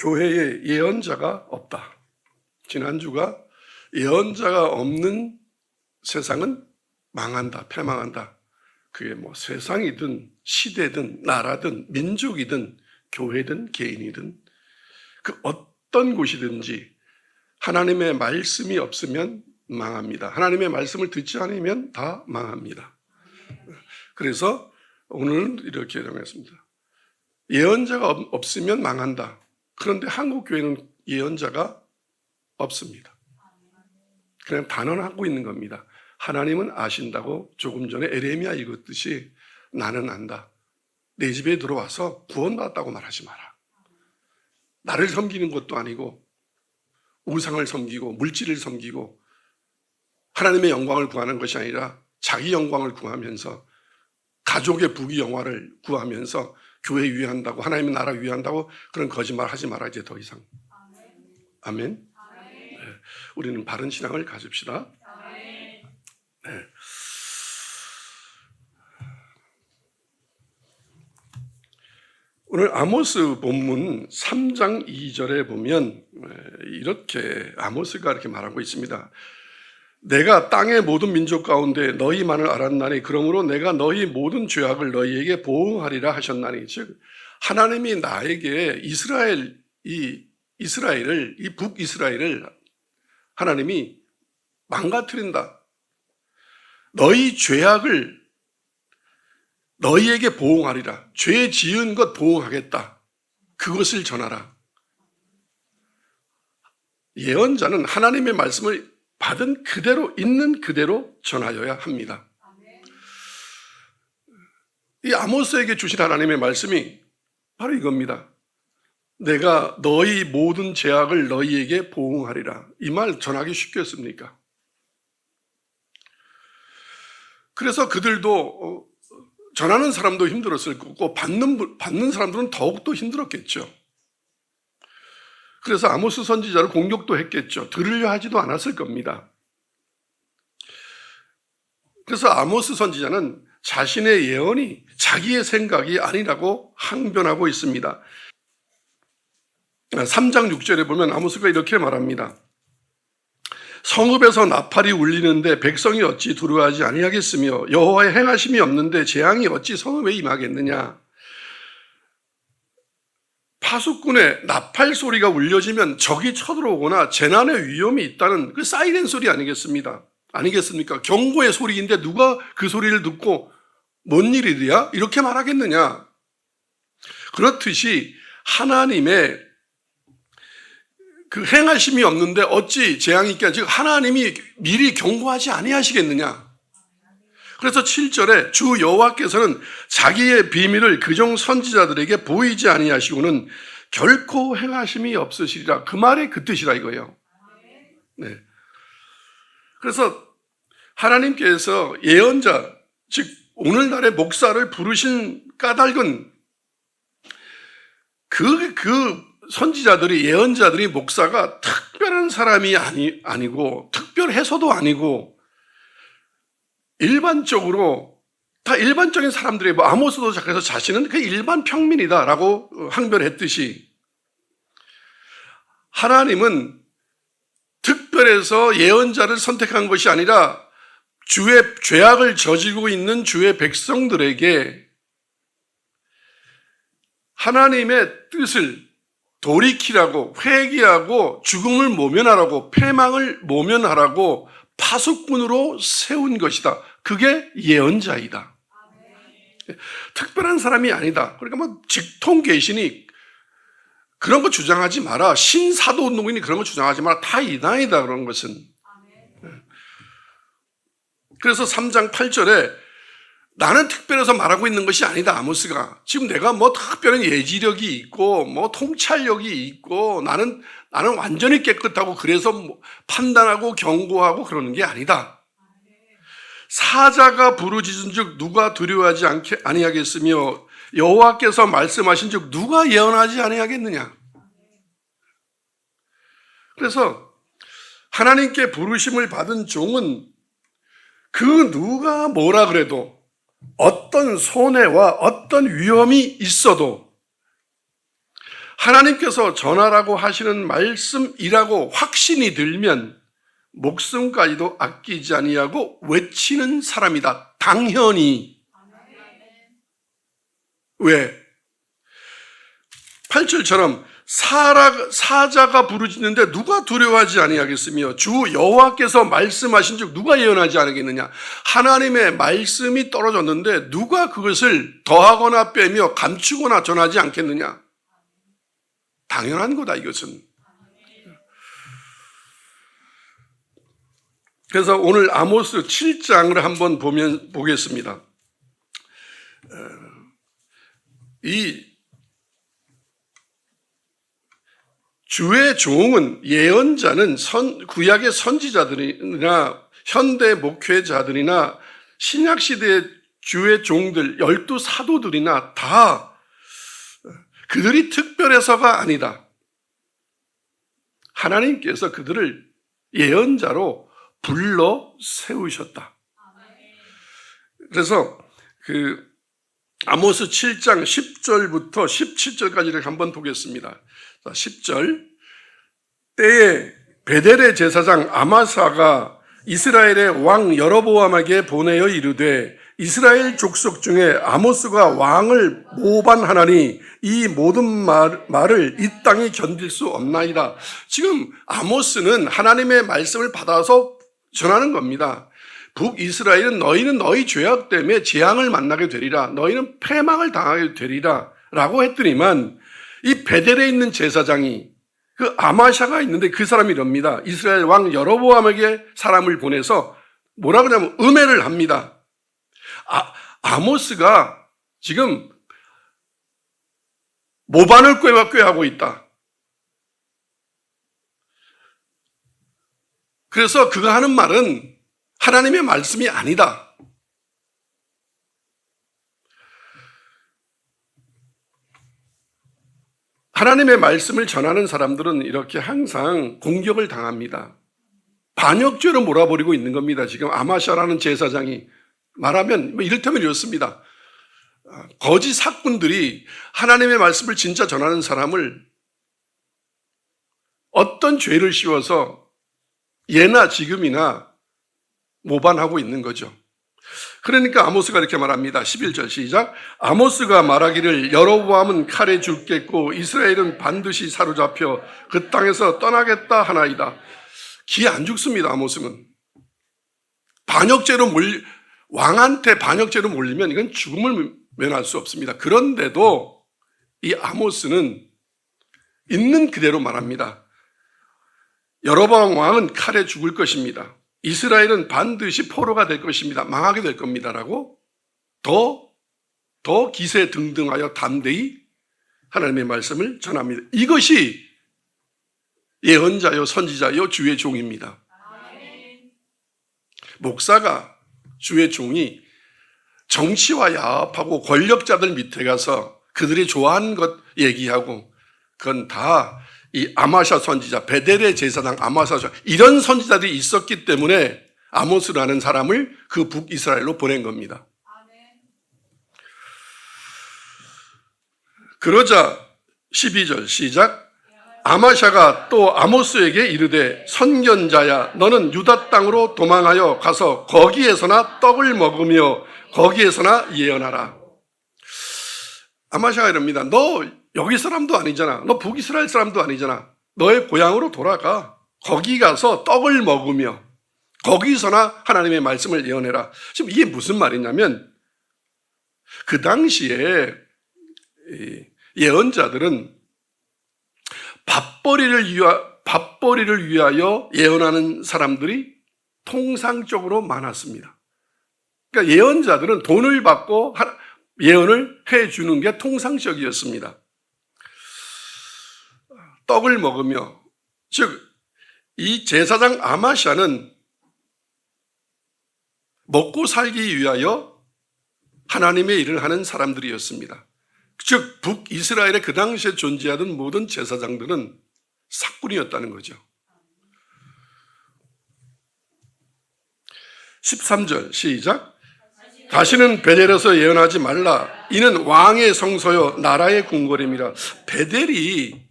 교회에 예언자가 없다. 지난주가 예언자가 없는 세상은 망한다, 패망한다. 그게 뭐 세상이든 시대든 나라든 민족이든 교회든 개인이든 그 어떤 곳이든지 하나님의 말씀이 없으면 망합니다. 하나님의 말씀을 듣지 않으면 다 망합니다. 그래서 오늘은 이렇게 정했습니다. 예언자가 없으면 망한다. 그런데 한국 교회는 예언자가 없습니다. 그냥 단언하고 있는 겁니다. 하나님은 아신다고 조금 전에 에레미야 읽었듯이 나는 안다. 내 집에 들어와서 구원받았다고 말하지 마라. 나를 섬기는 것도 아니고 우상을 섬기고 물질을 섬기고 하나님의 영광을 구하는 것이 아니라 자기 영광을 구하면서 가족의 부귀 영화를 구하면서 교회 위한다고 하나님의 나라 위한다고 그런 거짓말 하지 마라. 이제 더 이상. 아멘. 네. 우리는 바른 신앙을 가집시다. 네. 오늘 아모스 본문 3장 2절에 보면 이렇게 아모스가 이렇게 말하고 있습니다. 내가 땅의 모든 민족 가운데 너희만을 알았나니 그러므로 내가 너희 모든 죄악을 너희에게 보응하리라 하셨나니. 즉 하나님이 나에게 이 북이스라엘을 하나님이 망가뜨린다. 너희 죄악을 너희에게 보응하리라. 죄 지은 것 보응하겠다. 그것을 전하라. 예언자는 하나님의 말씀을 받은 그대로 있는 그대로 전하여야 합니다. 이 아모스에게 주신 하나님의 말씀이 바로 이겁니다. 내가 너희 모든 죄악을 너희에게 보응하리라. 이 말 전하기 쉽겠습니까? 그래서 그들도 전하는 사람도 힘들었을 거고 받는 사람들은 더욱더 힘들었겠죠. 그래서 아모스 선지자를 공격도 했겠죠. 들으려 하지도 않았을 겁니다. 그래서 아모스 선지자는 자신의 예언이 자기의 생각이 아니라고 항변하고 있습니다. 3장 6절에 보면 아모스가 이렇게 말합니다. 성읍에서 나팔이 울리는데 백성이 어찌 두려워하지 아니하겠으며 여호와의 행하심이 없는데 재앙이 어찌 성읍에 임하겠느냐. 파수꾼의 나팔 소리가 울려지면 적이 쳐들어오거나 재난의 위험이 있다는 그 사이렌 소리 아니겠습니까? 경고의 소리인데 누가 그 소리를 듣고 뭔 일이랴? 이렇게 말하겠느냐. 그렇듯이 하나님의 그 행하심이 없는데 어찌 재앙이 있겠냐. 즉 하나님이 미리 경고하지 아니하시겠느냐. 그래서 7절에 주 여호와께서는 자기의 비밀을 그종 선지자들에게 보이지 아니하시고는 결코 행하심이 없으시리라. 그 말이 그 뜻이라 이거예요. 네. 그래서 하나님께서 예언자, 즉 오늘날의 목사를 부르신 까닭은 그 선지자들이, 예언자들이 목사가 특별한 사람이 아니고 특별해서도 아니고 일반적으로 다 일반적인 사람들이 아모스도 시작해서 자신은 그 일반 평민이다라고 항변했듯이 하나님은 특별해서 예언자를 선택한 것이 아니라 주의 죄악을 저지르고 있는 주의 백성들에게 하나님의 뜻을 돌이키라고, 회개하고 죽음을 모면하라고, 패망을 모면하라고 파수꾼으로 세운 것이다. 그게 예언자이다. 특별한 사람이 아니다. 그러니까 직통 계시니 그런 거 주장하지 마라. 신사도 운동이니 그런 거 주장하지 마라. 다 이단이다. 그런 것은. 그래서 3장 8절에 나는 특별해서 말하고 있는 것이 아니다. 아모스가. 지금 내가 특별한 예지력이 있고 통찰력이 있고 나는 완전히 깨끗하고 그래서 판단하고 경고하고 그러는 게 아니다. 사자가 부르짖은즉 누가 두려워하지 아니하겠으며 여호와께서 말씀하신즉 누가 예언하지 아니하겠느냐. 그래서 하나님께 부르심을 받은 종은 그 누가 뭐라 그래도 어떤 손해와 어떤 위험이 있어도 하나님께서 전하라고 하시는 말씀이라고 확신이 들면 목숨까지도 아끼지 아니하고 외치는 사람이다. 당연히. 왜? 8절처럼 사자가 부르짖는데 누가 두려워하지 아니하겠으며 주 여호와께서 말씀하신 즉 누가 예언하지 않겠느냐. 하나님의 말씀이 떨어졌는데 누가 그것을 더하거나 빼며 감추거나 전하지 않겠느냐. 당연한 거다 이것은. 그래서 오늘 아모스 7장을 한번 보겠습니다. 이 주의 종은 예언자는 구약의 선지자들이나 현대 목회자들이나 신약시대의 주의 종들 12 사도들이나 다 그들이 특별해서가 아니다. 하나님께서 그들을 예언자로 불러 세우셨다. 그래서 아모스 7장 10절부터 17절까지를 한번 보겠습니다. 10절 때에 베델의 제사장 아마사가 이스라엘의 왕 여로보암에게 보내어 이르되 이스라엘 족속 중에 아모스가 왕을 모반하나니 이 모든 말을 이 땅이 견딜 수 없나이다. 지금 아모스는 하나님의 말씀을 받아서 전하는 겁니다. 북이스라엘은 너희는 너희 죄악 때문에 재앙을 만나게 되리라. 너희는 패망을 당하게 되리라 라고 했더니만 이 베델에 있는 제사장이 그 아마샤가 있는데 그 사람이 이럽니다. 이스라엘 왕 여로보암에게 사람을 보내서 뭐라 그러냐면 음해를 합니다. 아모스가 지금 모반을 꾀하고 있다. 그래서 그가 하는 말은 하나님의 말씀이 아니다. 하나님의 말씀을 전하는 사람들은 이렇게 항상 공격을 당합니다. 반역죄로 몰아버리고 있는 겁니다. 지금 아마샤라는 제사장이 말하면 이를테면 이렇습니다. 거짓 사꾼들이 하나님의 말씀을 진짜 전하는 사람을 어떤 죄를 씌워서 예나 지금이나 모반하고 있는 거죠. 그러니까 아모스가 이렇게 말합니다. 11절 시작. 아모스가 말하기를 여로보암은 칼에 죽겠고 이스라엘은 반드시 사로잡혀 그 땅에서 떠나겠다 하나이다. 기에 안 죽습니다. 아모스는. 왕한테 반역죄로 몰리면 이건 죽음을 면할 수 없습니다. 그런데도 이 아모스는 있는 그대로 말합니다. 여로보암 왕은 칼에 죽을 것입니다. 이스라엘은 반드시 포로가 될 것입니다. 망하게 될 겁니다라고 더 기세등등하여 담대히 하나님의 말씀을 전합니다. 이것이 예언자요 선지자요 주의 종입니다. 목사가 주의 종이 정치와 야합하고 권력자들 밑에 가서 그들이 좋아하는 것 얘기하고 그건 다 이 아마샤 선지자, 베델의 제사장 아마샤 이런 선지자들이 있었기 때문에 아모스라는 사람을 그 북이스라엘로 보낸 겁니다. 그러자 12절 시작. 아마샤가 또 아모스에게 이르되 선견자야 너는 유다 땅으로 도망하여 가서 거기에서나 떡을 먹으며 거기에서나 예언하라. 아마샤가 이럽니다. 너 여기 사람도 아니잖아. 너 북이스라엘 사람도 아니잖아. 너의 고향으로 돌아가. 거기 가서 떡을 먹으며 거기서나 하나님의 말씀을 예언해라. 지금 이게 무슨 말이냐면 그 당시에 예언자들은 밥벌이를 위하여 예언하는 사람들이 통상적으로 많았습니다. 그러니까 예언자들은 돈을 받고 예언을 해주는 게 통상적이었습니다. 떡을 먹으며, 즉 이 제사장 아마샤는 먹고 살기 위하여 하나님의 일을 하는 사람들이었습니다. 즉 북이스라엘에 그 당시에 존재하던 모든 제사장들은 사꾼이었다는 거죠. 13절 시작. 다시는 베델에서 예언하지 말라. 이는 왕의 성소요 나라의 궁궐임이라. 베델이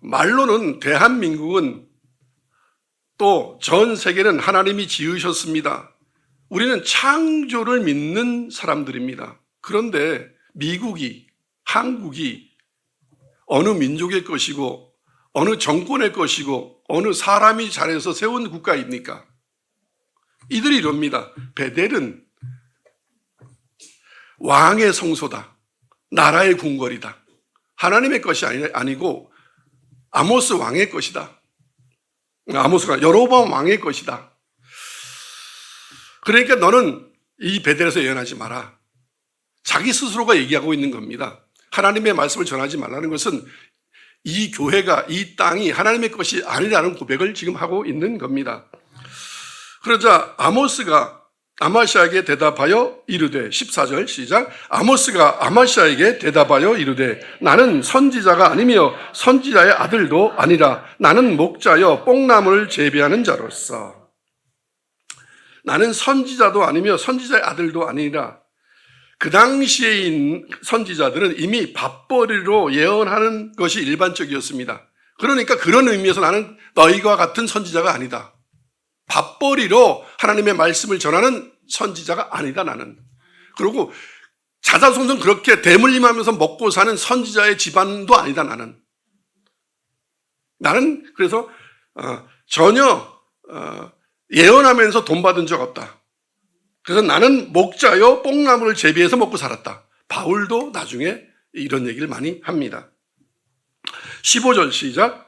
말로는 대한민국은 또 전 세계는 하나님이 지으셨습니다. 우리는 창조를 믿는 사람들입니다. 그런데 미국이, 한국이 어느 민족의 것이고 어느 정권의 것이고 어느 사람이 잘해서 세운 국가입니까? 이들이 이럽니다. 베델은 왕의 성소다. 나라의 궁궐이다. 하나님의 것이 아니고 아모스 왕의 것이다. 아모스가 여로보암 왕의 것이다. 그러니까 너는 이 베델에서 예언하지 마라. 자기 스스로가 얘기하고 있는 겁니다. 하나님의 말씀을 전하지 말라는 것은 이 교회가, 이 땅이 하나님의 것이 아니라는 고백을 지금 하고 있는 겁니다. 그러자 아모스가 아마시아에게 대답하여 이르되, 14절 시작. 아모스가 아마시아에게 대답하여 이르되, 나는 선지자가 아니며 선지자의 아들도 아니라 나는 목자여 뽕나무를 재배하는 자로서. 나는 선지자도 아니며 선지자의 아들도 아니라. 그 당시에 있는 선지자들은 이미 밥벌이로 예언하는 것이 일반적이었습니다. 그러니까 그런 의미에서 나는 너희와 같은 선지자가 아니다. 밥벌이로 하나님의 말씀을 전하는 선지자가 아니다, 나는. 그리고 자자손손 그렇게 대물림하면서 먹고 사는 선지자의 집안도 아니다, 나는. 나는 그래서 전혀 예언하면서 돈 받은 적 없다. 그래서 나는 목자여 뽕나무를 재배해서 먹고 살았다. 바울도 나중에 이런 얘기를 많이 합니다. 15절 시작.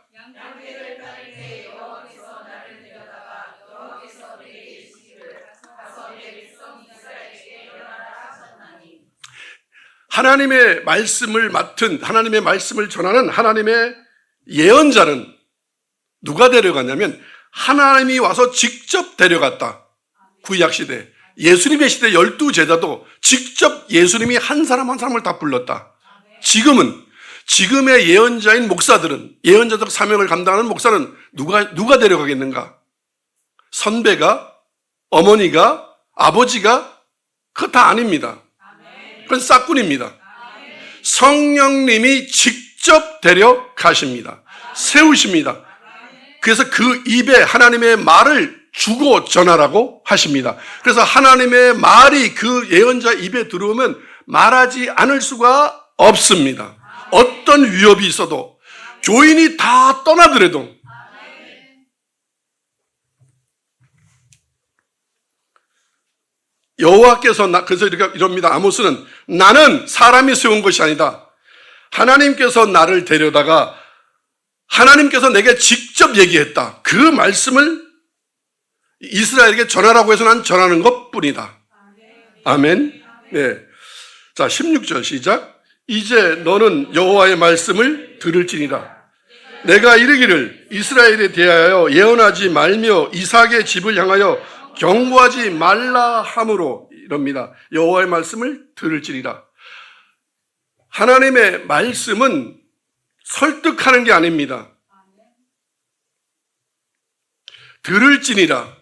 하나님의 말씀을 맡은, 하나님의 말씀을 전하는 하나님의 예언자는 누가 데려갔냐면 하나님이 와서 직접 데려갔다. 구약시대. 예수님의 시대 12제자도 직접 예수님이 한 사람 한 사람을 다 불렀다. 지금의 예언자인 목사들은, 예언자적 사명을 감당하는 목사는 누가 데려가겠는가? 선배가, 어머니가, 아버지가? 그거 다 아닙니다. 그건 싹군입니다. 성령님이 직접 데려가십니다. 세우십니다. 그래서 그 입에 하나님의 말을 주고 전하라고 하십니다. 그래서 하나님의 말이 그 예언자 입에 들어오면 말하지 않을 수가 없습니다. 어떤 위협이 있어도, 교인이 다 떠나더라도. 여호와께서 그래서 이럽니다. 아모스는 나는 사람이 세운 것이 아니다. 하나님께서 나를 데려다가 하나님께서 내게 직접 얘기했다. 그 말씀을 이스라엘에게 전하라고 해서 난 전하는 것뿐이다. 아멘. 네. 자, 16절 시작. 이제 너는 여호와의 말씀을 들을지니라. 내가 이르기를 이스라엘에 대하여 예언하지 말며 이삭의 집을 향하여 경고하지 말라 함으로, 이럽니다. 여호와의 말씀을 들을지니라. 하나님의 말씀은 설득하는 게 아닙니다. 들을지니라.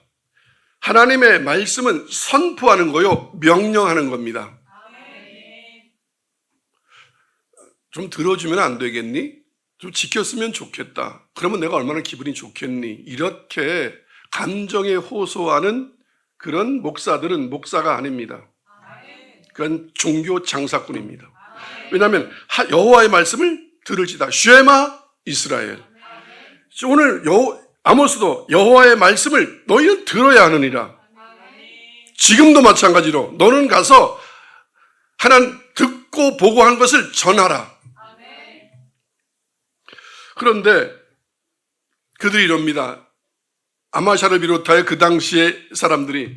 하나님의 말씀은 선포하는 거요, 명령하는 겁니다. 좀 들어주면 안 되겠니? 좀 지켰으면 좋겠다. 그러면 내가 얼마나 기분이 좋겠니? 이렇게 감정에 호소하는 그런 목사들은 목사가 아닙니다. 그건 종교 장사꾼입니다. 왜냐하면 여호와의 말씀을 들을지다. 쉐마 이스라엘. 오늘 아모스도 여호와의 말씀을 너희는 들어야 하느니라. 지금도 마찬가지로 너는 가서 하나님 듣고 보고 한 것을 전하라. 그런데 그들이 이럽니다. 아마샤를 비롯하여 그 당시의 사람들이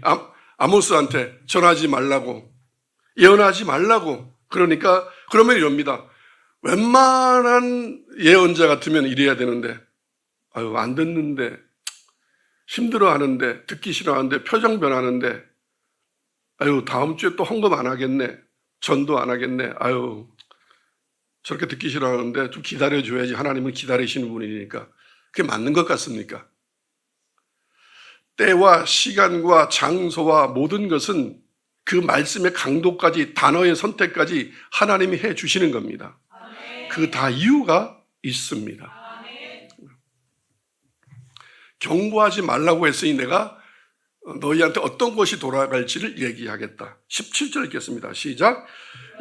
아모스한테 전하지 말라고, 예언하지 말라고. 그러면 이럽니다. 웬만한 예언자 같으면 이래야 되는데, 아유, 안 듣는데, 힘들어하는데, 듣기 싫어하는데, 표정 변하는데, 아유, 다음 주에 또 헌금 안 하겠네, 전도 안 하겠네, 아유, 저렇게 듣기 싫어하는데 좀 기다려줘야지. 하나님은 기다리시는 분이니까. 그게 맞는 것 같습니까? 때와 시간과 장소와 모든 것은 그 말씀의 강도까지, 단어의 선택까지 하나님이 해 주시는 겁니다. 그 다 이유가 있습니다. 경고하지 말라고 했으니 내가 너희한테 어떤 것이 돌아갈지를 얘기하겠다. 17절 읽겠습니다. 시작.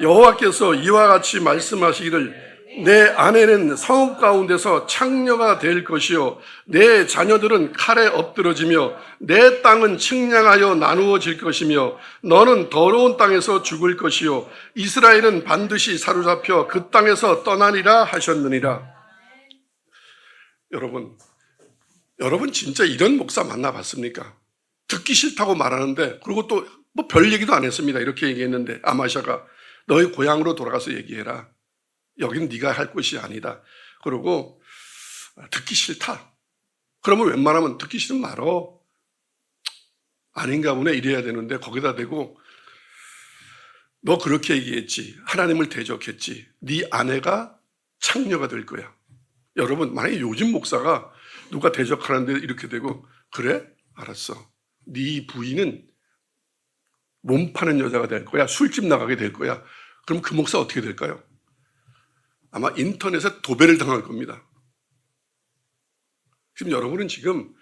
여호와께서 이와 같이 말씀하시기를 내 아내는 성읍 가운데서 창녀가 될 것이요 내 자녀들은 칼에 엎드러지며 내 땅은 측량하여 나누어질 것이며 너는 더러운 땅에서 죽을 것이요 이스라엘은 반드시 사로잡혀 그 땅에서 떠나리라 하셨느니라. 여러분 진짜 이런 목사 만나봤습니까? 듣기 싫다고 말하는데, 그리고 또 뭐 별 얘기도 안 했습니다. 이렇게 얘기했는데 아마샤가 너희 고향으로 돌아가서 얘기해라. 여기는 네가 할 곳이 아니다. 그러고 듣기 싫다. 그러면 웬만하면 듣기 싫으면 말어. 아닌가 보네 이래야 되는데 거기다 대고 너 그렇게 얘기했지. 하나님을 대적했지. 네 아내가 창녀가 될 거야. 여러분 만약에 요즘 목사가 누가 대적하는데 이렇게 되고 그래? 알았어. 네 부인은 몸 파는 여자가 될 거야. 술집 나가게 될 거야. 그럼 그 목사 어떻게 될까요? 아마 인터넷에 도배를 당할 겁니다. 지금 여러분은 지금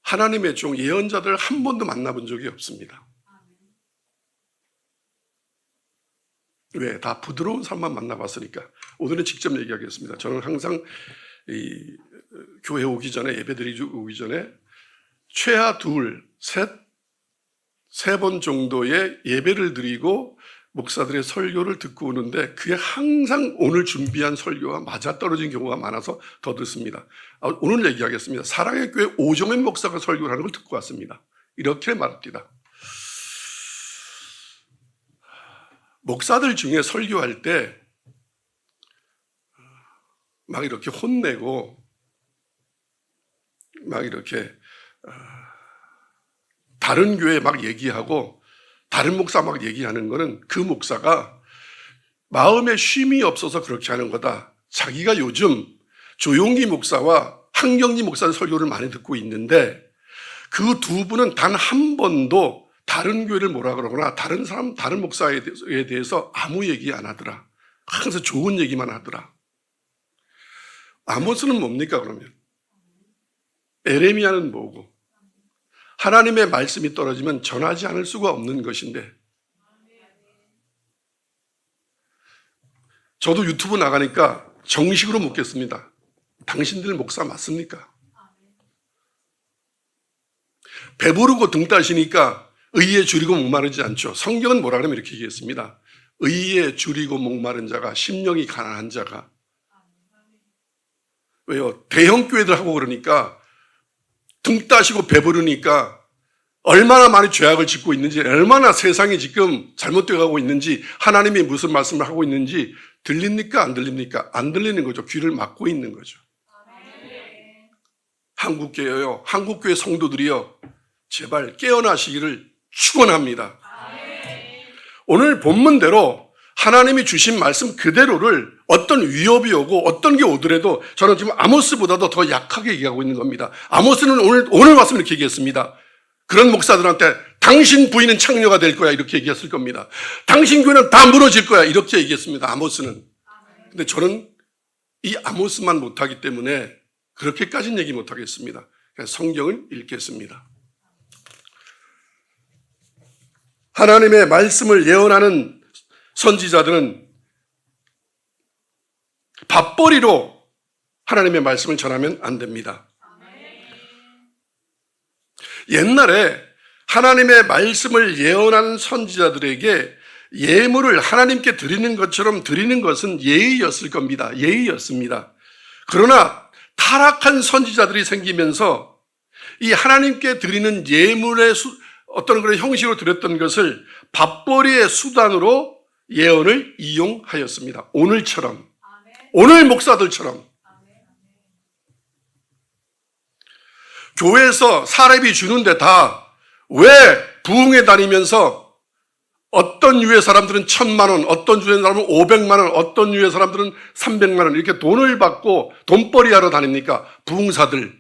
하나님의 종 예언자들 한 번도 만나본 적이 없습니다. 왜? 다 부드러운 사람만 만나봤으니까. 오늘은 직접 얘기하겠습니다. 저는 항상 이 교회 오기 전에, 예배드리고 오기 전에 최하 세 번 정도의 예배를 드리고 목사들의 설교를 듣고 오는데 그게 항상 오늘 준비한 설교와 맞아떨어진 경우가 많아서 더 듣습니다. 오늘 얘기하겠습니다. 사랑의 교회 오정현 목사가 설교를 하는 걸 듣고 왔습니다. 이렇게 말합니다. 목사들 중에 설교할 때 막 이렇게 혼내고 막 이렇게 다른 교회 막 얘기하고 다른 목사 막 얘기하는 거는 그 목사가 마음에 쉼이 없어서 그렇게 하는 거다. 자기가 요즘 조용기 목사와 한경지 목사의 설교를 많이 듣고 있는데 그 두 분은 단 한 번도 다른 교회를 뭐라 그러거나 다른 목사에 대해서 아무 얘기 안 하더라. 항상 좋은 얘기만 하더라. 아모스는 뭡니까 그러면? 에레미야는 뭐고? 하나님의 말씀이 떨어지면 전하지 않을 수가 없는 것인데 저도 유튜브 나가니까 정식으로 묻겠습니다. 당신들 목사 맞습니까? 배부르고 등 따시니까 의에 줄이고 목마르지 않죠. 성경은 뭐라 그러면 이렇게 얘기했습니다. 의에 줄이고 목마른 자가 심령이 가난한 자가. 왜요? 대형 교회들 하고 그러니까 등 따시고 배부르니까 얼마나 많이 죄악을 짓고 있는지, 얼마나 세상이 지금 잘못되어 가고 있는지, 하나님이 무슨 말씀을 하고 있는지 들립니까? 안 들립니까? 안 들리는 거죠. 귀를 막고 있는 거죠. 한국교회요, 한국교회 성도들이요, 제발 깨어나시기를 축원합니다. 오늘 본문대로 하나님이 주신 말씀 그대로를 어떤 위협이 오고 어떤 게 오더라도 저는 지금 아모스보다도 더 약하게 얘기하고 있는 겁니다. 아모스는 오늘 말씀 이렇게 얘기했습니다. 그런 목사들한테 당신 부인은 창녀가 될 거야 이렇게 얘기했을 겁니다. 당신 교회는 다 무너질 거야 이렇게 얘기했습니다. 아모스는. 근데 저는 이 아모스만 못하기 때문에 그렇게까지는 얘기 못하겠습니다. 그냥 성경을 읽겠습니다. 하나님의 말씀을 예언하는 선지자들은 밥벌이로 하나님의 말씀을 전하면 안 됩니다. 옛날에 하나님의 말씀을 예언하는 선지자들에게 예물을 하나님께 드리는 것처럼 드리는 것은 예의였을 겁니다. 예의였습니다. 그러나 타락한 선지자들이 생기면서 이 하나님께 드리는 예물의 어떤 그런 형식으로 드렸던 것을 밥벌이의 수단으로 예언을 이용하였습니다. 오늘처럼. 오늘 목사들처럼. 교회에서 사례비 주는데 다 왜 부흥회 다니면서 어떤 유의 사람들은 1,000만 원, 어떤 유의 사람은 500만 원, 어떤 유의 사람들은 300만 원 이렇게 돈을 받고 돈벌이 하러 다닙니까? 부흥사들.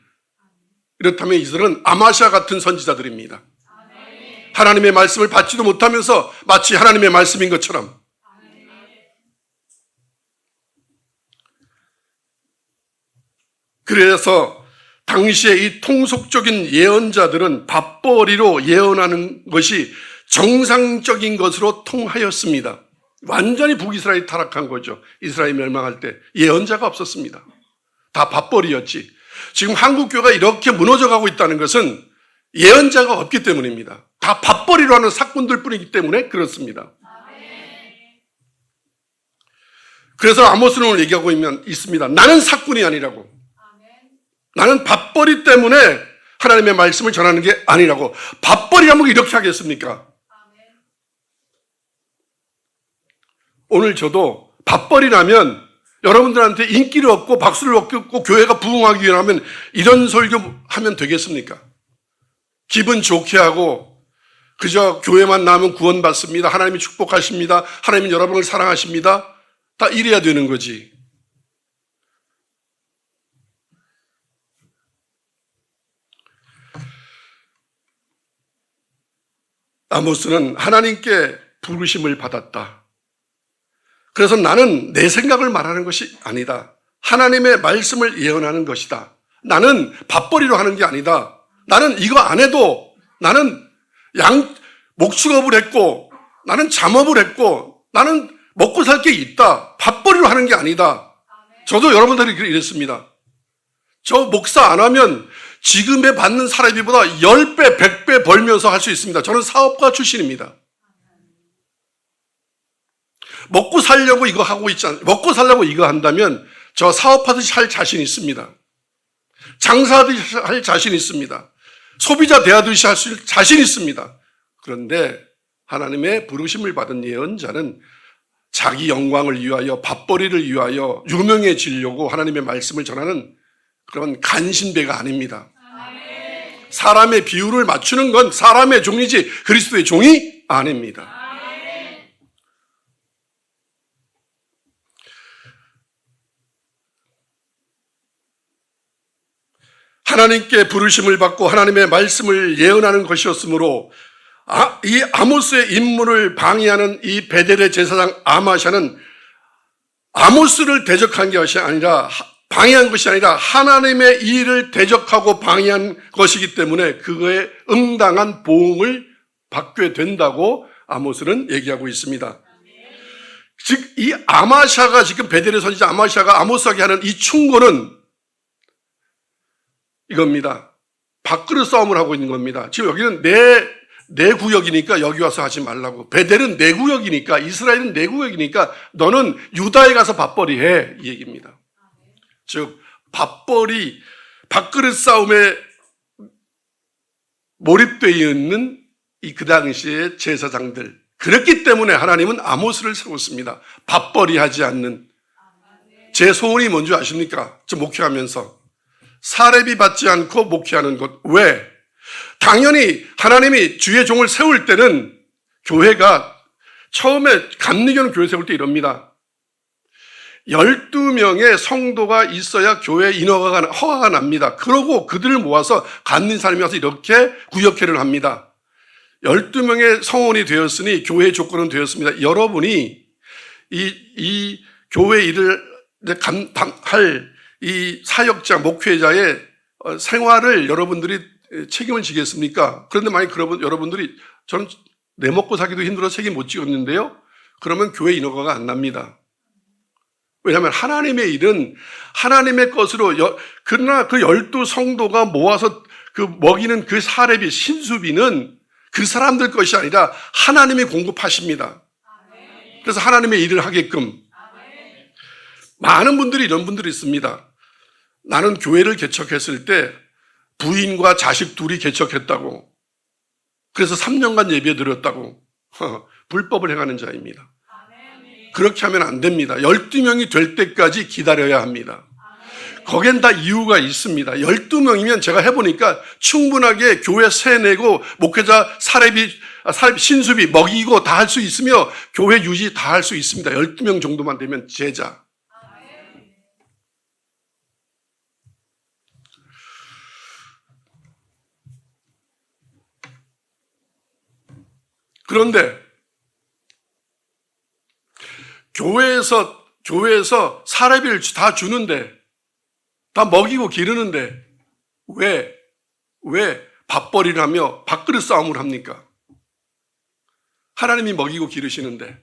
이렇다면 이들은 아마샤 같은 선지자들입니다. 하나님의 말씀을 받지도 못하면서 마치 하나님의 말씀인 것처럼. 그래서 당시에 이 통속적인 예언자들은 밥벌이로 예언하는 것이 정상적인 것으로 통하였습니다. 완전히 북이스라엘이 타락한 거죠. 이스라엘이 멸망할 때 예언자가 없었습니다. 다 밥벌이였지. 지금 한국교회가 이렇게 무너져가고 있다는 것은 예언자가 없기 때문입니다. 다 밥벌이로 하는 사꾼들 뿐이기 때문에 그렇습니다. 그래서 아모스는 오늘 얘기하고 있습니다. 나는 사꾼이 아니라고. 나는 밥벌이 때문에 하나님의 말씀을 전하는 게 아니라고. 밥벌이라면 이렇게 하겠습니까? 오늘 저도 밥벌이라면 여러분들한테 인기를 얻고 박수를 얻고 교회가 부흥하기 위하면 이런 설교하면 되겠습니까? 기분 좋게 하고 그저 교회만 나오면 구원받습니다. 하나님이 축복하십니다. 하나님은 여러분을 사랑하십니다. 다 이래야 되는 거지. 아모스는 하나님께 부르심을 받았다. 그래서 나는 내 생각을 말하는 것이 아니다. 하나님의 말씀을 예언하는 것이다. 나는 밥벌이로 하는 게 아니다. 나는 이거 안 해도 나는 목축업을 했고 나는 잠업을 했고 나는 먹고 살 게 있다. 밥벌이로 하는 게 아니다. 저도 여러분들이 이랬습니다. 저 목사 안 하면 지금에 받는 사례비보다 10배, 100배 벌면서 할 수 있습니다. 저는 사업가 출신입니다. 먹고 살려고 이거 하고 있잖아요. 먹고 살려고 이거 한다면 저 사업하듯이 할 자신 있습니다. 장사하듯이 할 자신 있습니다. 소비자 대하듯이 할 자신 있습니다. 그런데 하나님의 부르심을 받은 예언자는 자기 영광을 위하여 밥벌이를 위하여 유명해지려고 하나님의 말씀을 전하는 그런 간신배가 아닙니다. 사람의 비율을 맞추는 건 사람의 종이지 그리스도의 종이 아닙니다. 하나님께 부르심을 받고 하나님의 말씀을 예언하는 것이었으므로 이 아모스의 임무를 방해하는 이 베델의 제사장 아마샤는 아모스를 대적한 것이 아니라 방해한 것이 아니라 하나님의 일을 대적하고 방해한 것이기 때문에 그거에 응당한 보응을 받게 된다고 아모스는 얘기하고 있습니다. 즉 이 아마샤가 지금 베델의 선지자 아마샤가 아모스에게 하는 이 충고는 이겁니다. 밥그릇 싸움을 하고 있는 겁니다. 지금 여기는 내 구역이니까 여기 와서 하지 말라고. 베델은 내 구역이니까 이스라엘은 내 구역이니까 너는 유다에 가서 밥벌이 해 이 얘기입니다. 즉 밥벌이 밥그릇 싸움에 몰입되어 있는 이 그 당시의 제사장들 그랬기 때문에 하나님은 아모스를 세웠습니다. 밥벌이 하지 않는. 제 소원이 뭔지 아십니까? 저 목회하면서 사례비 받지 않고 목회하는 것. 왜? 당연히 하나님이 주의 종을 세울 때는 교회가 처음에 감리교는 교회 세울 때 이럽니다. 12명의 성도가 있어야 교회 인허가가 허가가 납니다. 그러고 그들을 모아서 감린 사람이 와서 이렇게 구역회를 합니다. 12명의 성원이 되었으니 교회의 조건은 되었습니다. 여러분이 이 교회 일을 할 이 사역자, 목회자의 생활을 여러분들이 책임을 지겠습니까? 그런데 만약 여러분들이 저는 내 먹고 살기도 힘들어서 책임 못 지겠는데요? 그러면 교회 인허가가 안 납니다. 왜냐하면 하나님의 일은 하나님의 것으로 그러나 그 12성도가 모아서 그 먹이는 그 사례비, 신수비는 그 사람들 것이 아니라 하나님이 공급하십니다. 그래서 하나님의 일을 하게끔. 많은 분들이 이런 분들이 있습니다. 나는 교회를 개척했을 때 부인과 자식 둘이 개척했다고. 그래서 3년간 예배 드렸다고. 불법을 행하는 자입니다. 그렇게 하면 안 됩니다. 12명이 될 때까지 기다려야 합니다. 거긴 다 이유가 있습니다. 12명이면 제가 해보니까 충분하게 교회 세 내고 목회자 사례비, 신수비 먹이고 다 할 수 있으며 교회 유지 다 할 수 있습니다. 12명 정도만 되면 제자. 그런데 교회에서 사례비를 다 주는데, 다 먹이고 기르는데 왜 밥벌이를 하며 밥그릇 싸움을 합니까? 하나님이 먹이고 기르시는데.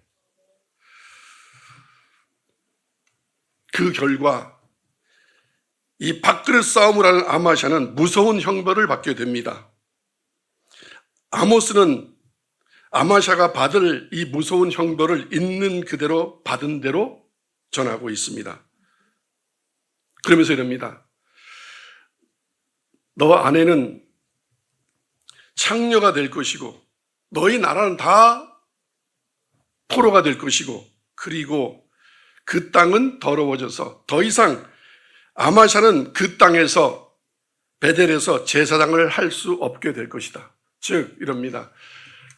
그 결과 이 밥그릇 싸움을 하는 아마샤는 무서운 형벌을 받게 됩니다. 아모스는 아마샤가 받을 이 무서운 형벌을 있는 그대로 받은 대로 전하고 있습니다. 그러면서 이럽니다. 너와 아내는 창녀가 될 것이고 너희 나라는 다 포로가 될 것이고, 그리고 그 땅은 더러워져서 더 이상 아마샤는 그 땅에서 베델에서 제사장을 할 수 없게 될 것이다. 즉 이럽니다.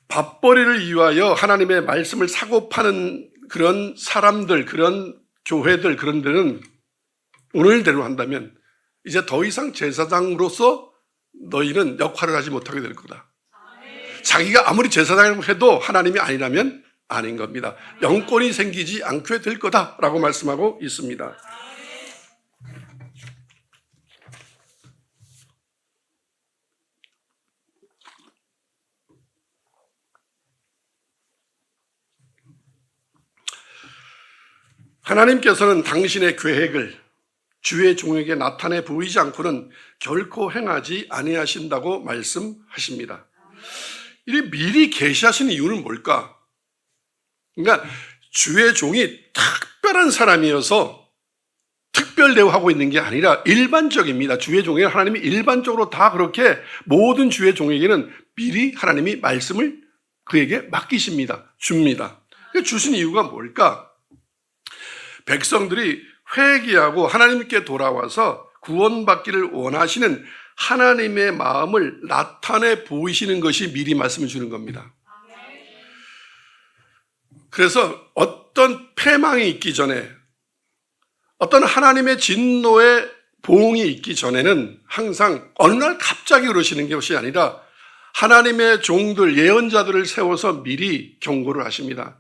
밥벌이를 위하여 하나님의 말씀을 사고 파는 그런 사람들, 그런 교회들, 그런 데는 오늘대로 한다면 이제 더 이상 제사장으로서 너희는 역할을 하지 못하게 될 거다. 자기가 아무리 제사장이라고 해도 하나님이 아니라면 아닌 겁니다. 영권이 생기지 않게 될 거다라고 말씀하고 있습니다. 하나님께서는 당신의 계획을 주의 종에게 나타내 보이지 않고는 결코 행하지 아니하신다고 말씀하십니다. 이 미리 계시하시는 이유는 뭘까? 그러니까 주의 종이 특별한 사람이어서 특별 대우하고 있는 게 아니라 일반적입니다. 주의 종에게 하나님이 일반적으로 다 그렇게 모든 주의 종에게는 미리 하나님이 말씀을 그에게 맡기십니다. 줍니다. 주신 이유가 뭘까? 백성들이 회개하고 하나님께 돌아와서 구원받기를 원하시는 하나님의 마음을 나타내 보이시는 것이 미리 말씀을 주는 겁니다. 그래서 어떤 패망이 있기 전에, 어떤 하나님의 진노의 보응이 있기 전에는 항상 어느 날 갑자기 그러시는 것이 아니라 하나님의 종들, 예언자들을 세워서 미리 경고를 하십니다.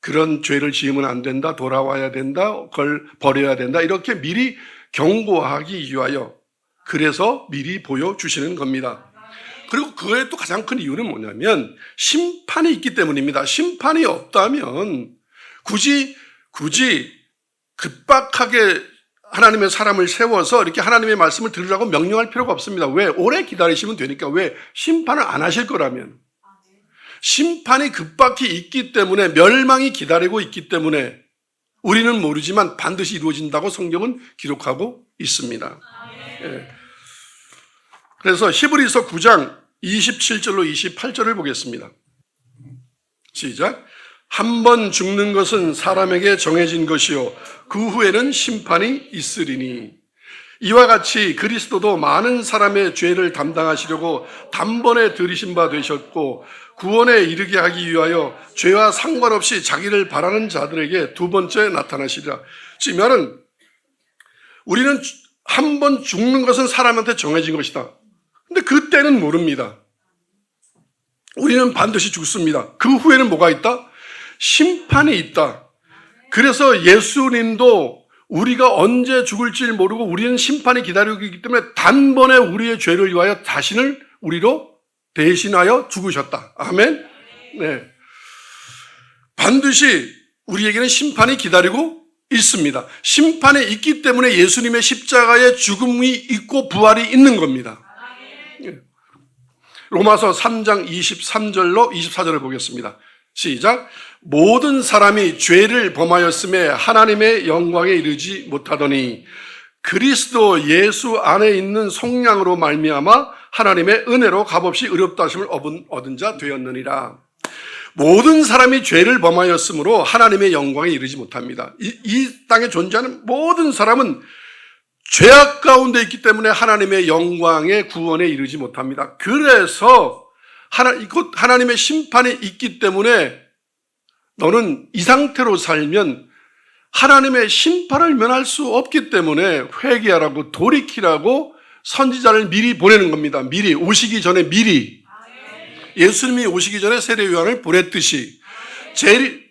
그런 죄를 지으면 안 된다, 돌아와야 된다, 그걸 버려야 된다, 이렇게 미리 경고하기 위하여 그래서 미리 보여주시는 겁니다. 그리고 그의 또 가장 큰 이유는 뭐냐면 심판이 있기 때문입니다. 심판이 없다면 굳이 급박하게 하나님의 사람을 세워서 이렇게 하나님의 말씀을 들으라고 명령할 필요가 없습니다. 왜? 오래 기다리시면 되니까. 왜? 심판을 안 하실 거라면. 심판이 급박히 있기 때문에, 멸망이 기다리고 있기 때문에 우리는 모르지만 반드시 이루어진다고 성경은 기록하고 있습니다. 예. 그래서 히브리서 9장 27절로 28절을 보겠습니다. 시작. 한 번 죽는 것은 사람에게 정해진 것이요 그 후에는 심판이 있으리니 이와 같이 그리스도도 많은 사람의 죄를 담당하시려고 단번에 들이신 바 되셨고 구원에 이르게 하기 위하여 죄와 상관없이 자기를 바라는 자들에게 두 번째 나타나시리라. 즉 말은 우리는 한 번 죽는 것은 사람한테 정해진 것이다. 근데 그때는 모릅니다. 우리는 반드시 죽습니다. 그 후에는 뭐가 있다? 심판이 있다. 그래서 예수님도 우리가 언제 죽을지 모르고 우리는 심판이 기다리고 있기 때문에 단번에 우리의 죄를 위하여 자신을 우리로 대신하여 죽으셨다. 아멘? 네. 반드시 우리에게는 심판이 기다리고 있습니다. 심판이 있기 때문에 예수님의 십자가의 죽음이 있고 부활이 있는 겁니다. 로마서 3장 23절로 24절을 보겠습니다. 시작. 모든 사람이 죄를 범하였음에 하나님의 영광에 이르지 못하더니 그리스도 예수 안에 있는 속량으로 말미암아 하나님의 은혜로 값없이 의롭다 하심을 얻은 자 되었느니라. 모든 사람이 죄를 범하였으므로 하나님의 영광에 이르지 못합니다. 이 땅에 존재하는 모든 사람은 죄악 가운데 있기 때문에 하나님의 영광의 구원에 이르지 못합니다. 그래서 하나님의 심판이 있기 때문에 너는 이 상태로 살면 하나님의 심판을 면할 수 없기 때문에 회개하라고 돌이키라고 선지자를 미리 보내는 겁니다. 미리, 오시기 전에 미리. 예수님이 오시기 전에 세례 요한을 보냈듯이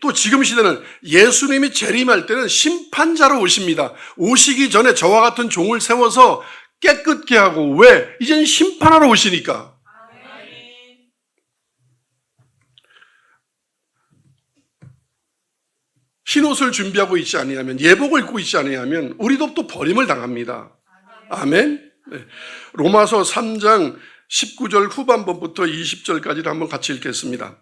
또 지금 시대는 예수님이 재림할 때는 심판자로 오십니다. 오시기 전에 저와 같은 종을 세워서 깨끗게 하고, 왜? 이제는 심판하러 오시니까. 흰옷을 준비하고 있지 아니하면, 예복을 입고 있지 아니하면 우리도 또 버림을 당합니다. 아멘. 네. 로마서 3장 19절 후반부부터 20절까지를 한번 같이 읽겠습니다.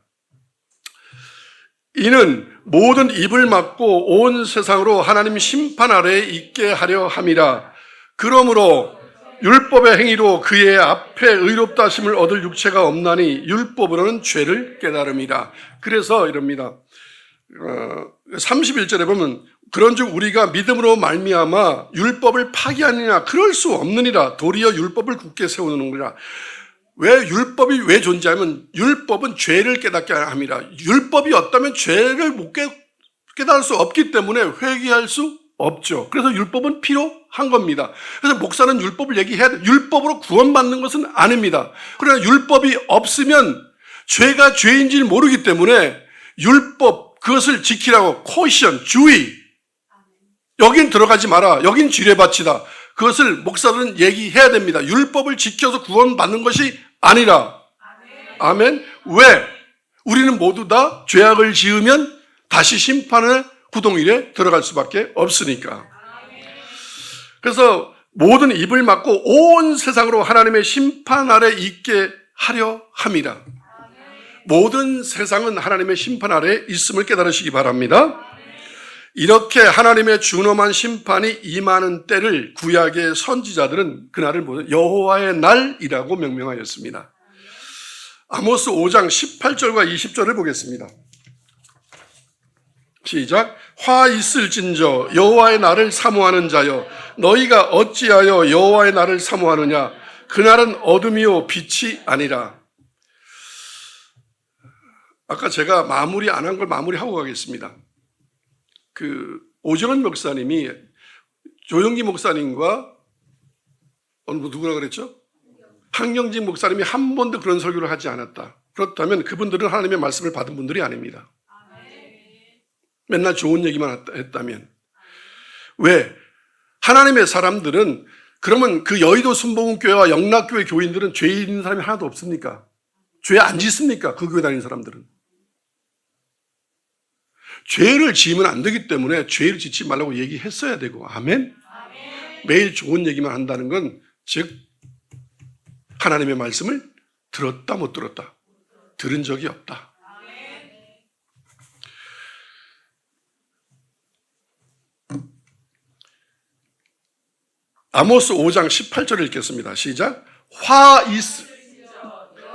이는 모든 입을 막고 온 세상으로 하나님 심판 아래에 있게 하려 함이라. 그러므로 율법의 행위로 그의 앞에 의롭다 하심을 얻을 육체가 없나니 율법으로는 죄를 깨달음이라. 그래서 이럽니다. 31절에 보면 그런즉 우리가 믿음으로 말미암아 율법을 파기하느냐, 그럴 수 없느니라. 도리어 율법을 굳게 세우느니라. 왜 율법이 왜 존재하면 율법은 죄를 깨닫게 함이라. 율법이 없다면 죄를 못 깨달을 수 없기 때문에 회개할 수 없죠. 그래서 율법은 필요한 겁니다. 그래서 목사는 율법을 얘기해야 돼. 율법으로 구원받는 것은 아닙니다. 그러나 율법이 없으면 죄가 죄인지를 모르기 때문에 율법, 그것을 지키라고 코션, 주의, 여긴 들어가지 마라, 여긴 지뢰밭이다, 그것을 목사들은 얘기해야 됩니다. 율법을 지켜서 구원받는 것이 아니라. 아멘. 왜? 우리는 모두 다 죄악을 지으면 다시 심판의 구덩이에 들어갈 수밖에 없으니까. 그래서 모든 입을 막고 온 세상으로 하나님의 심판 아래 있게 하려 함이라. 모든 세상은 하나님의 심판 아래 있음을 깨달으시기 바랍니다. 이렇게 하나님의 준엄한 심판이 임하는 때를 구약의 선지자들은 그날을 여호와의 날이라고 명명하였습니다. 아모스 5장 18절과 20절을 보겠습니다. 시작. 화 있을진저 여호와의 날을 사모하는 자여, 너희가 어찌하여 여호와의 날을 사모하느냐. 그날은 어둠이요 빛이 아니라. 아까 제가 마무리 안 한 걸 마무리하고 가겠습니다. 오정은 목사님이 조영기 목사님과 누구라 그랬죠? 한경진 목사님이 한 번도 그런 설교를 하지 않았다. 그렇다면 그분들은 하나님의 말씀을 받은 분들이 아닙니다. 맨날 좋은 얘기만 했다면. 왜? 하나님의 사람들은, 그러면 그 여의도 순복음교회와 영락교회 교인들은 죄 있는 사람이 하나도 없습니까? 죄 안 짓습니까? 그 교회 다니는 사람들은. 죄를 지으면 안 되기 때문에 죄를 짓지 말라고 얘기했어야 되고. 아멘? 매일 좋은 얘기만 한다는 건, 즉 하나님의 말씀을 들었다 못 들었다, 들은 적이 없다. 아모스 5장 18절을 읽겠습니다. 시작.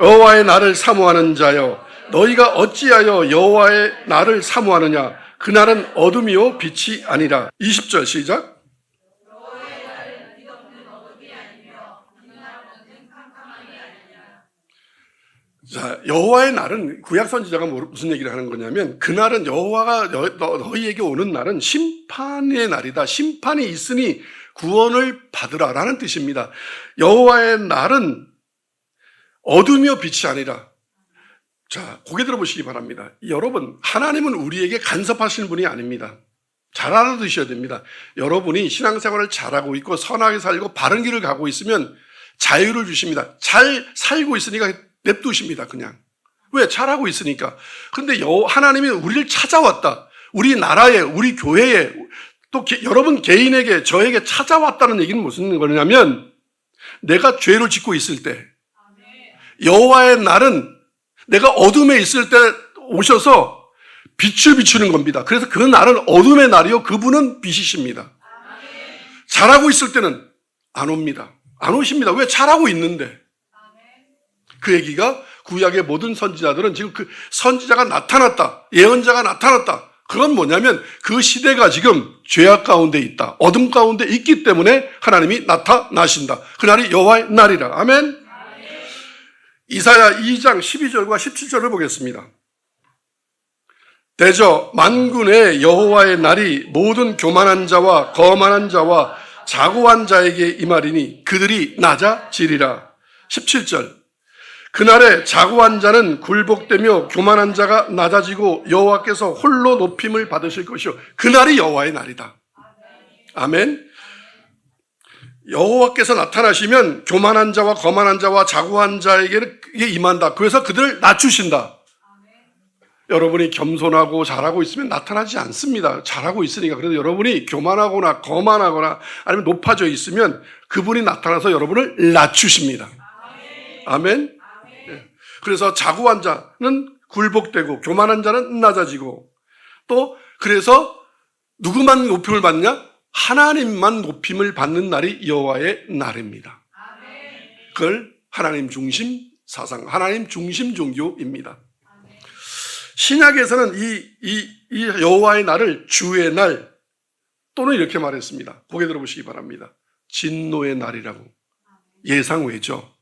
여호와의 날을 사모하는 자여, 너희가 어찌하여 여호와의 날을 사모하느냐. 그날은 어둠이요 빛이 아니라. 20절 시작. 자, 여호와의 날은, 구약 선지자가 무슨 얘기를 하는 거냐면, 그날은 여호와가 너희에게 오는 날은 심판의 날이다. 심판이 있으니 구원을 받으라라는 뜻입니다. 여호와의 날은 어둠이요 빛이 아니라. 자, 고개 들어보시기 바랍니다. 여러분, 하나님은 우리에게 간섭하시는 분이 아닙니다. 잘 알아두셔야 됩니다. 여러분이 신앙생활을 잘하고 있고 선하게 살고 바른 길을 가고 있으면 자유를 주십니다. 잘 살고 있으니까 냅두십니다. 그냥. 왜? 잘하고 있으니까. 그런데 하나님이 우리를 찾아왔다. 우리 나라에, 우리 교회에, 또 여러분 개인에게, 저에게 찾아왔다는 얘기는 무슨 거냐면, 내가 죄를 짓고 있을 때, 여호와의 날은 내가 어둠에 있을 때 오셔서 빛을 비추는 겁니다. 그래서 그 날은 어둠의 날이요, 그분은 빛이십니다. 잘하고 있을 때는 안 옵니다. 안 오십니다. 왜? 잘하고 있는데. 그 얘기가 구약의 모든 선지자들은 지금 그 선지자가 나타났다, 예언자가 나타났다. 그건 뭐냐면 그 시대가 지금 죄악 가운데 있다, 어둠 가운데 있기 때문에 하나님이 나타나신다. 그날이 여호와의 날이라. 아멘. 이사야 2장 12절과 17절을 보겠습니다. 대저 만군의 여호와의 날이 모든 교만한 자와 거만한 자와 자고한 자에게 임하리니 그들이 낮아지리라. 17절. 그날에 자고한 자는 굴복되며 교만한 자가 낮아지고 여호와께서 홀로 높임을 받으실 것이요. 그날이 여호와의 날이다. 아멘. 여호와께서 나타나시면 교만한 자와 거만한 자와 자고한 자에게 이게 임한다. 그래서 그들을 낮추신다. 여러분이 겸손하고 잘하고 있으면 나타나지 않습니다. 잘하고 있으니까. 그래서 여러분이 교만하거나 거만하거나 아니면 높아져 있으면 그분이 나타나서 여러분을 낮추십니다. 아멘. 그래서 자고한 자는 굴복되고 교만한 자는 낮아지고, 또 그래서 누구만 높임을 받냐? 하나님만 높임을 받는 날이 여호와의 날입니다. 그걸 하나님 중심 사상, 하나님 중심 종교입니다. 신약에서는 이 여호와의 날을 주의 날, 또는 이렇게 말했습니다. 고개 들어보시기 바랍니다. 진노의 날이라고. 예상 외죠.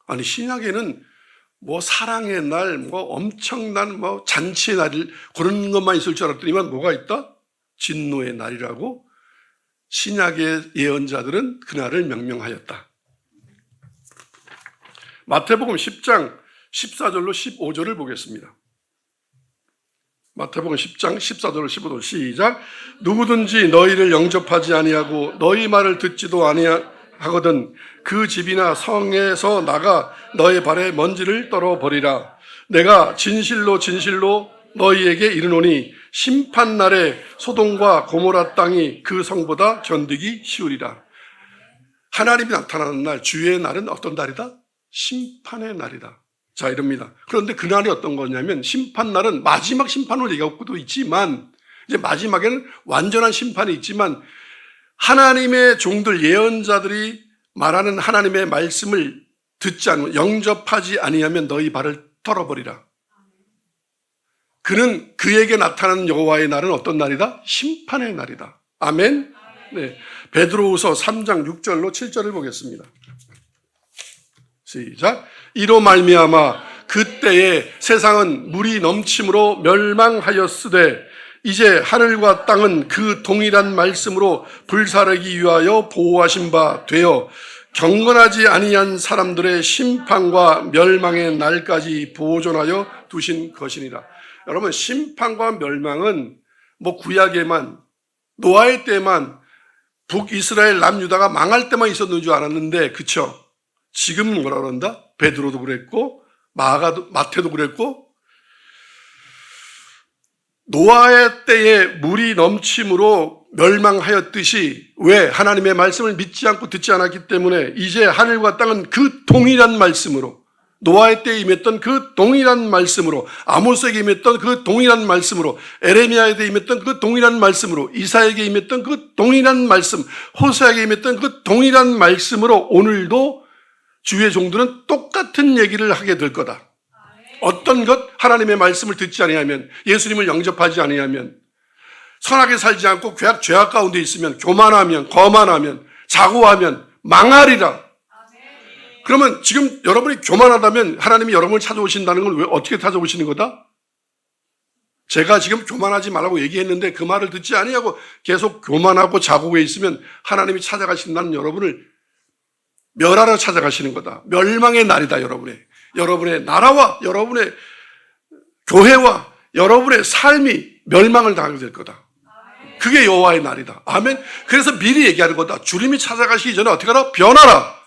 아니, 신약에는 뭐 사랑의 날, 뭐 엄청난 뭐 잔치의 날, 그런 것만 있을 줄 알았더니만 뭐가 있다? 진노의 날이라고 신약의 예언자들은 그날을 명명하였다. 마태복음 10장 14절로 15절을 보겠습니다. 마태복음 10장 14절로 15절 시작. 누구든지 너희를 영접하지 아니하고 너희 말을 듣지도 아니하거든 그 집이나 성에서 나가 너희 발에 먼지를 떨어버리라. 내가 진실로 진실로 너희에게 이르노니 심판날에 소돔과 고모라 땅이 그 성보다 견디기 쉬우리라. 하나님이 나타나는 날, 주의 날은 어떤 날이다? 심판의 날이다. 자, 이럽니다. 그런데 그날이 어떤 거냐면, 심판날은 마지막 심판을 얘기하고도 있지만, 이제 마지막에는 완전한 심판이 있지만, 하나님의 종들, 예언자들이 말하는 하나님의 말씀을 듣지 않으면, 영접하지 아니하면 너희 발을 털어버리라. 그는 그에게 나타나는 여호와의 날은 어떤 날이다? 심판의 날이다. 아멘. 네. 베드로후서 3장 6절로 7절을 보겠습니다. 시작. 이로 말미암아 그때에 세상은 물이 넘침으로 멸망하였으되 이제 하늘과 땅은 그 동일한 말씀으로 불사르기 위하여 보호하신 바 되어 경건하지 아니한 사람들의 심판과 멸망의 날까지 보존하여 두신 것이니라. 여러분, 심판과 멸망은 뭐 구약에만, 노아의 때만, 북이스라엘 남유다가 망할 때만 있었는 줄 알았는데, 그쵸? 지금은 뭐라 그런다? 베드로도 그랬고, 마태도 그랬고, 노아의 때에 물이 넘침으로 멸망하였듯이, 왜? 하나님의 말씀을 믿지 않고 듣지 않았기 때문에 이제 하늘과 땅은 그 동일한 말씀으로, 노아의 때에 임했던 그 동일한 말씀으로, 아모스에게 임했던 그 동일한 말씀으로, 에레미야에게 임했던 그 동일한 말씀으로, 이사야에게 임했던 그 동일한 말씀, 호세아에게 임했던 그 동일한 말씀으로 오늘도 주의 종들은 똑같은 얘기를 하게 될 거다. 어떤 것? 하나님의 말씀을 듣지 아니하면, 예수님을 영접하지 아니하면, 선하게 살지 않고 죄악 가운데 있으면, 교만하면, 거만하면, 자고하면 망하리라. 그러면 지금 여러분이 교만하다면 하나님이 여러분을 찾아오신다는 걸 왜 어떻게 찾아오시는 거다? 제가 지금 교만하지 말라고 얘기했는데 그 말을 듣지 아니하고 계속 교만하고 자고에 있으면 하나님이 찾아가신다는 여러분을 멸하러 찾아가시는 거다. 멸망의 날이다, 여러분의 나라와 여러분의 교회와 여러분의 삶이 멸망을 당하게 될 거다. 그게 여호와의 날이다. 아멘. 그래서 미리 얘기하는 거다. 주님이 찾아가시기 전에 어떻게 하라? 변하라.